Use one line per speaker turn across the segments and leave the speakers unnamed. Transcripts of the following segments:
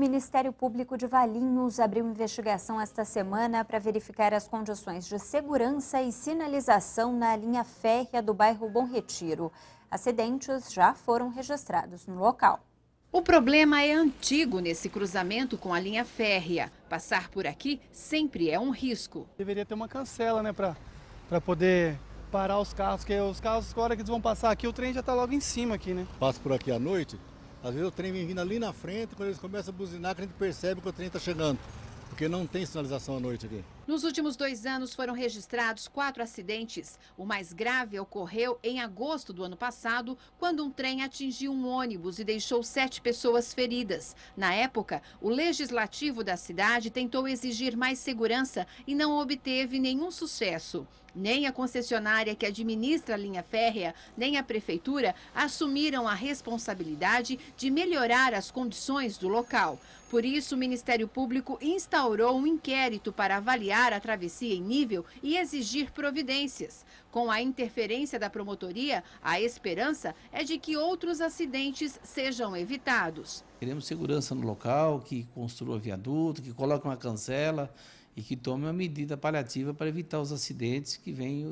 Ministério Público de Valinhos abriu investigação esta semana para verificar as condições de segurança e sinalização na linha férrea do bairro Bom Retiro. Acidentes já foram registrados no local.
O problema é antigo nesse cruzamento com a linha férrea. Passar por aqui sempre é um risco.
Deveria ter uma cancela, né, para poder parar os carros, porque os carros, na hora que eles vão passar aqui, o trem já está logo em cima aqui, né?
Passo por aqui à noite, às vezes o trem vem vindo ali na frente, quando eles começam a buzinar, que a gente percebe que o trem está chegando, porque não tem sinalização à noite aqui.
Nos últimos 2 anos foram registrados 4 acidentes. O mais grave ocorreu em agosto do ano passado, quando um trem atingiu um ônibus e deixou 7 pessoas feridas. Na época, o legislativo da cidade tentou exigir mais segurança e não obteve nenhum sucesso. Nem a concessionária que administra a linha férrea, nem a prefeitura assumiram a responsabilidade de melhorar as condições do local. Por isso, o Ministério Público instaurou um inquérito para avaliar a travessia em nível e exigir providências. Com a interferência da promotoria, a esperança é de que outros acidentes sejam evitados.
Queremos segurança no local, que construa viaduto, que coloque uma cancela e que tome uma medida paliativa para evitar os acidentes que vêm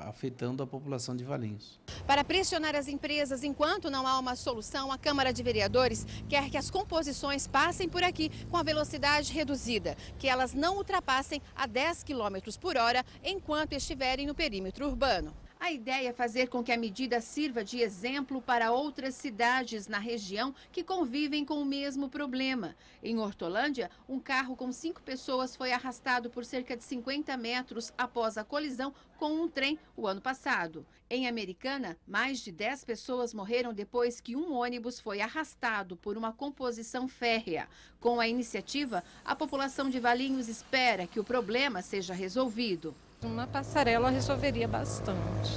afetando a população de Valinhos.
Para pressionar as empresas enquanto não há uma solução, a Câmara de Vereadores quer que as composições passem por aqui com a velocidade reduzida, que elas não ultrapassem a 10 km por hora enquanto estiverem no perímetro urbano. A ideia é fazer com que a medida sirva de exemplo para outras cidades na região que convivem com o mesmo problema. Em Hortolândia, um carro com 5 pessoas foi arrastado por cerca de 50 metros após a colisão com um trem o ano passado. Em Americana, mais de 10 pessoas morreram depois que um ônibus foi arrastado por uma composição férrea. Com a iniciativa, a população de Valinhos espera que o problema seja resolvido.
Uma passarela resolveria bastante.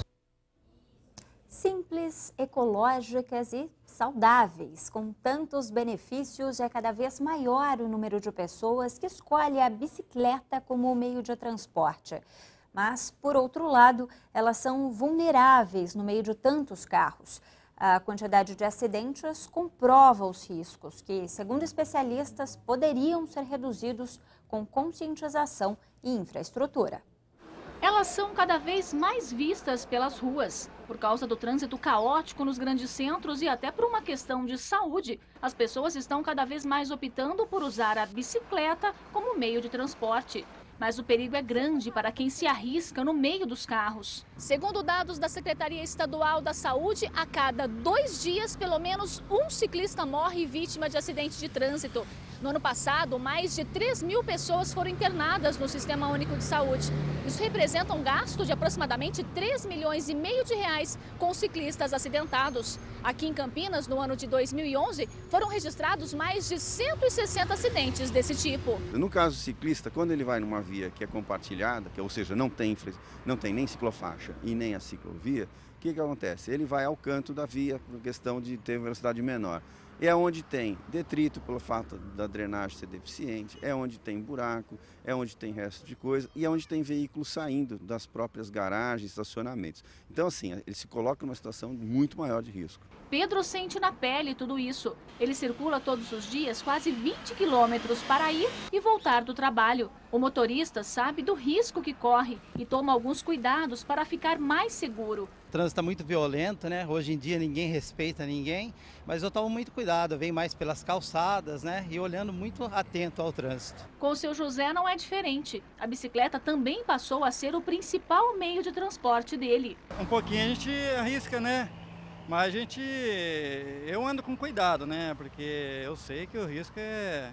Simples, ecológicas e saudáveis. Com tantos benefícios, é cada vez maior o número de pessoas que escolhe a bicicleta como meio de transporte. Mas, por outro lado, elas são vulneráveis no meio de tantos carros. A quantidade de acidentes comprova os riscos que, segundo especialistas, poderiam ser reduzidos com conscientização e infraestrutura.
Elas são cada vez mais vistas pelas ruas. Por causa do trânsito caótico nos grandes centros e até por uma questão de saúde, as pessoas estão cada vez mais optando por usar a bicicleta como meio de transporte. Mas o perigo é grande para quem se arrisca no meio dos carros. Segundo dados da Secretaria Estadual da Saúde, a cada 2 dias, pelo menos um ciclista morre vítima de acidente de trânsito. No ano passado, mais de 3.000 pessoas foram internadas no Sistema Único de Saúde. Isso representa um gasto de aproximadamente 3,5 milhões de reais com ciclistas acidentados. Aqui em Campinas, no ano de 2011, foram registrados mais de 160 acidentes desse tipo.
No caso do ciclista, quando ele vai numa via que é compartilhada, ou seja, não tem nem ciclofaixa e nem a ciclovia, o que acontece? Ele vai ao canto da via por questão de ter velocidade menor. É onde tem detrito pelo fato da drenagem ser deficiente, é onde tem buraco, é onde tem resto de coisa e é onde tem veículos saindo das próprias garagens, estacionamentos. Então, assim, ele se coloca numa situação muito maior de risco.
Pedro sente na pele tudo isso. Ele circula todos os dias quase 20 quilômetros para ir e voltar do trabalho. O motorista sabe do risco que corre e toma alguns cuidados para ficar mais seguro.
O trânsito está muito violento, né? Hoje em dia ninguém respeita ninguém, mas eu tomo muito cuidado, eu venho mais pelas calçadas, né? E olhando muito atento ao trânsito.
Com o seu José não é diferente. A bicicleta também passou a ser o principal meio de transporte dele.
Um pouquinho a gente arrisca, né? Mas eu ando com cuidado, né? Porque eu sei que o risco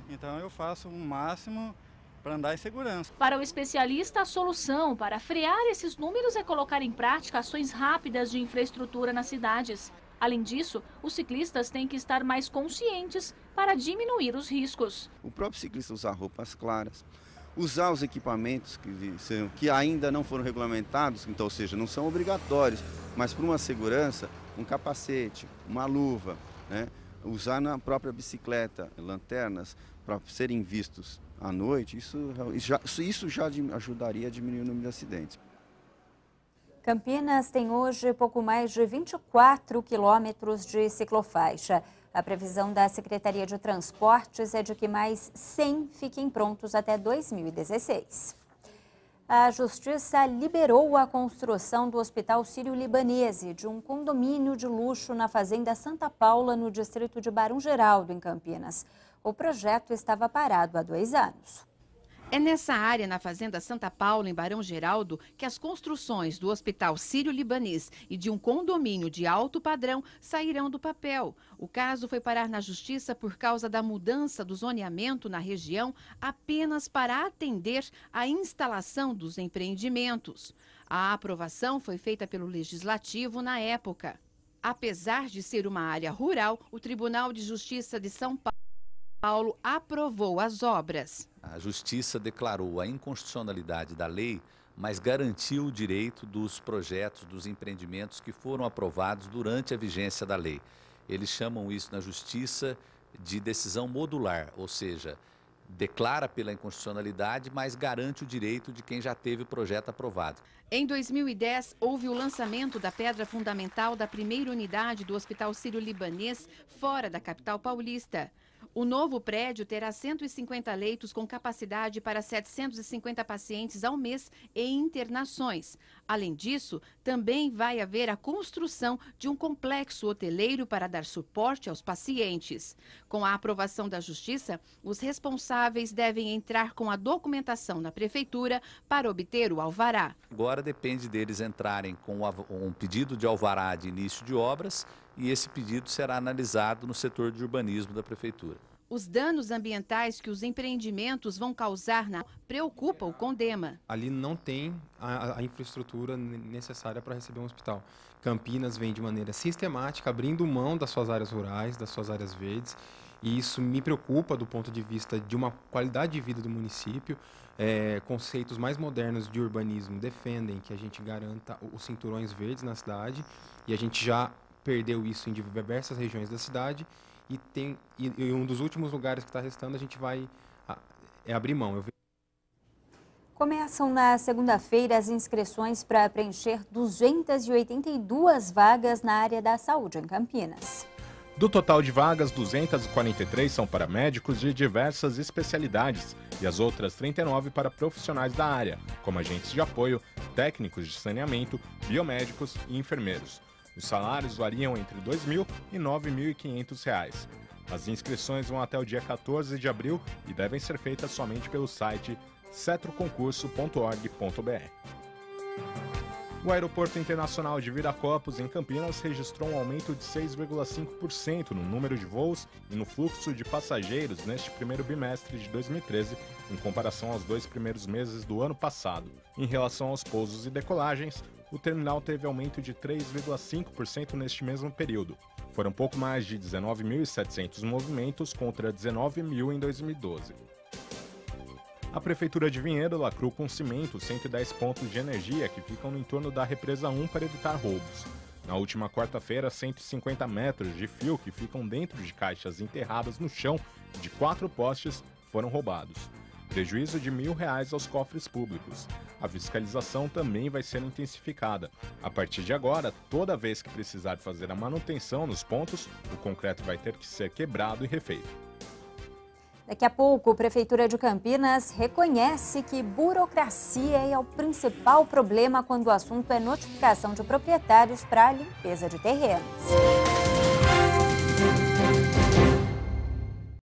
então eu faço o máximo para andar em segurança.
Para o especialista, a solução para frear esses números é colocar em prática ações rápidas de infraestrutura nas cidades. Além disso, os ciclistas têm que estar mais conscientes para diminuir os riscos.
O próprio ciclista usar roupas claras, usar os equipamentos que ainda não foram regulamentados, então, ou seja, não são obrigatórios, mas por uma segurança, um capacete, uma luva, né? Usar na própria bicicleta lanternas para serem vistos à noite, isso já ajudaria a diminuir o número de acidentes.
Campinas tem hoje pouco mais de 24 quilômetros de ciclofaixa. A previsão da Secretaria de Transportes é de que mais 100 fiquem prontos até 2016. A Justiça liberou a construção do Hospital Sírio-Libanese, de um condomínio de luxo na Fazenda Santa Paula, no distrito de Barão Geraldo, em Campinas. O projeto estava parado há 2 anos.
É nessa área, na Fazenda Santa Paula, em Barão Geraldo, que as construções do Hospital Sírio-Libanês e de um condomínio de alto padrão sairão do papel. O caso foi parar na Justiça por causa da mudança do zoneamento na região apenas para atender à instalação dos empreendimentos. A aprovação foi feita pelo Legislativo na época. Apesar de ser uma área rural, o Tribunal de Justiça de São Paulo aprovou as obras.
A Justiça declarou a inconstitucionalidade da lei, mas garantiu o direito dos projetos, dos empreendimentos que foram aprovados durante a vigência da lei. Eles chamam isso na Justiça de decisão modular, ou seja, declara pela inconstitucionalidade, mas garante o direito de quem já teve o projeto aprovado.
Em 2010, houve o lançamento da pedra fundamental da primeira unidade do Hospital Sírio-Libanês, fora da capital paulista. O novo prédio terá 150 leitos com capacidade para 750 pacientes ao mês e internações. Além disso, também vai haver a construção de um complexo hoteleiro para dar suporte aos pacientes. Com a aprovação da Justiça, os responsáveis devem entrar com a documentação na Prefeitura para obter o alvará.
Agora depende deles entrarem com um pedido de alvará de início de obras e esse pedido será analisado no setor de urbanismo da Prefeitura.
Os danos ambientais que os empreendimentos vão causar preocupa o Condema.
Ali não tem a infraestrutura necessária para receber um hospital. Campinas vem de maneira sistemática abrindo mão das suas áreas rurais, das suas áreas verdes, e isso me preocupa do ponto de vista de uma qualidade de vida do município. Conceitos mais modernos de urbanismo defendem que a gente garanta os cinturões verdes na cidade, e a gente já perdeu isso em diversas regiões da cidade, e um dos últimos lugares que está restando a gente vai abrir mão.
Começam na segunda-feira as inscrições para preencher 282 vagas na área da saúde em Campinas.
Do total de vagas, 243 são para médicos de diversas especialidades e as outras 39 para profissionais da área, como agentes de apoio, técnicos de saneamento, biomédicos e enfermeiros. Os salários variam entre R$ 2.000 e R$ 9.500. As inscrições vão até o dia 14 de abril e devem ser feitas somente pelo site cetroconcurso.org.br. O Aeroporto Internacional de Viracopos, em Campinas, registrou um aumento de 6,5% no número de voos e no fluxo de passageiros neste primeiro bimestre de 2013, em comparação aos 2 primeiros meses do ano passado. Em relação aos pousos e decolagens, o terminal teve aumento de 3,5% neste mesmo período. Foram pouco mais de 19.700 movimentos contra 19.000 em 2012. A Prefeitura de Vinhedo lacrou com cimento 110 pontos de energia que ficam no entorno da Represa 1 para evitar roubos. Na última quarta-feira, 150 metros de fio que ficam dentro de caixas enterradas no chão de 4 postes foram roubados. Prejuízo de R$ 1.000 aos cofres públicos. A fiscalização também vai ser intensificada. A partir de agora, toda vez que precisar fazer a manutenção nos pontos, o concreto vai ter que ser quebrado e refeito.
Daqui a pouco, a Prefeitura de Campinas reconhece que burocracia é o principal problema quando o assunto é notificação de proprietários para a limpeza de terrenos.